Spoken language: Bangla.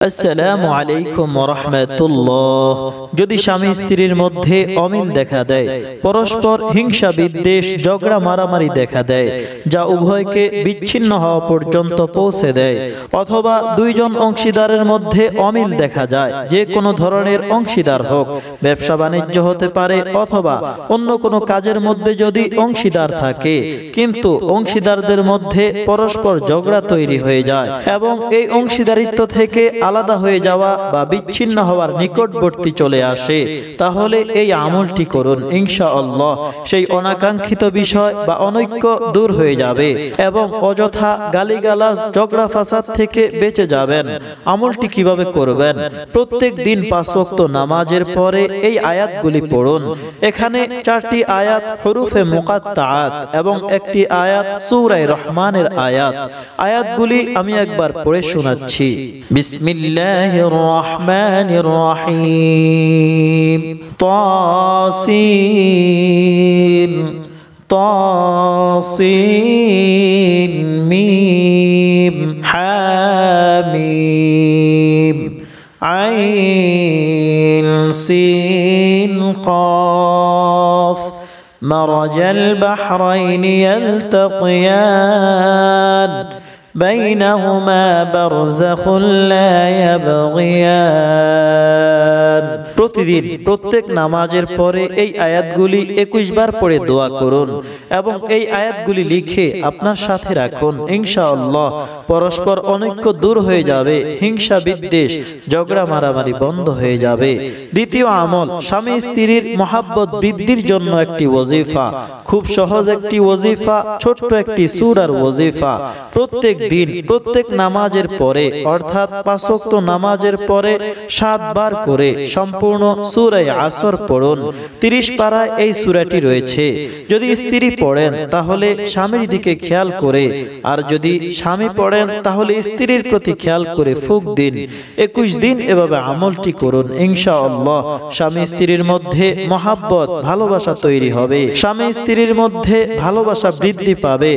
আসসালামু আলাইকুম ওয়া রাহমাতুল্লাহ। যদি স্বামী স্ত্রীর মধ্যে অমিল দেখা দেয়, পরস্পর হিংসা বিদ্বেষ ঝগড়া মারামারি দেখা দেয়, যা উভয়কে বিচ্ছিন্ন হওয়া পর্যন্ত পৌঁছে দেয়, অথবা দুইজন অংশীদারের মধ্যে অমিল দেখা যায়, যে কোনো ধরনের অংশীদার হোক, ব্যবসা বাণিজ্য হতে পারে অথবা অন্য কোনো কাজের মধ্যে যদি অংশীদার থাকে, কিন্তু অংশীদারদের মধ্যে পরস্পর ঝগড়া তৈরি হয়ে যায় এবং এই অংশীদারিত্ব থেকে আলাদা হয়ে যাওয়া বা বিচ্ছিন্ন হওয়ার নিকটবর্তী চলে আসে, তাহলে এই আমলটি করুন। ইনশাআল্লাহ সেই অনাকাঙ্ক্ষিত বিষয় বা অনৈক্য দূর হয়ে যাবে এবং অযথা গালিগালাজ ঝগড়া ফাসাদ থেকে বেঁচে যাবেন। আমলটি কিভাবে করবেন? প্রত্যেক দিন 5 ওয়াক্ত নামাজের পরে এই আয়াতগুলি পড়ুন। এখানে 4টি আয়াত হুরুফে মুকাত্তাআত এবং একটি আয়াত সূরা রহমানের আয়াত। আয়াতগুলি আমি একবার পড়ে শোনাচ্ছি। বিসমিল্লাহির রহমানির রহিম। তাসিন তাসিন মিম হামিম আইন সিন قاف مرج البحرين يلتقيان بينهما برزخ لا يبغيان। প্রতিদিন প্রত্যেক নামাজের পরে এই আয়াতগুলি 21 বার পড়ে দোয়া করুন এবং এই আয়াতগুলি লিখে আপনার সাথে রাখুন। ইনশাআল্লাহ পরস্পর অনৈক্য দূর হয়ে যাবে, হিংসা বিদ্বেষ ঝগড়া মারামারি বন্ধ হয়ে যাবে। দ্বিতীয় আমল, স্বামী স্ত্রীর মহাব্বত বৃদ্ধির জন্য একটি ওয়াজিফা। খুব সহজ একটি ওয়াজিফা, ছোট্ট একটি সূরার ওয়াজিফা। প্রত্যেক দিন প্রত্যেক নামাজের পরে অর্থাৎ 5 ওয়াক্ত নামাজের পরে 7 বার করে সম্পূর্ণ সূরা আসর পড়ুন। 30 পারায় এই সূরাটি রয়েছে। যদি স্ত্রী পড়েন তাহলে স্বামীর দিকে খেয়াল করে, আর যদি স্বামী পড়েন তাহলে স্ত্রীর প্রতি খেয়াল করে ফুঁক দিন। 21 দিন এভাবে আমলটি করুন। ইনশাআল্লাহ স্বামী স্ত্রীর মধ্যে মহাব্বত ভালোবাসা তৈরি হবে, স্বামী স্ত্রীর মধ্যে ভালোবাসা বৃদ্ধি পাবে।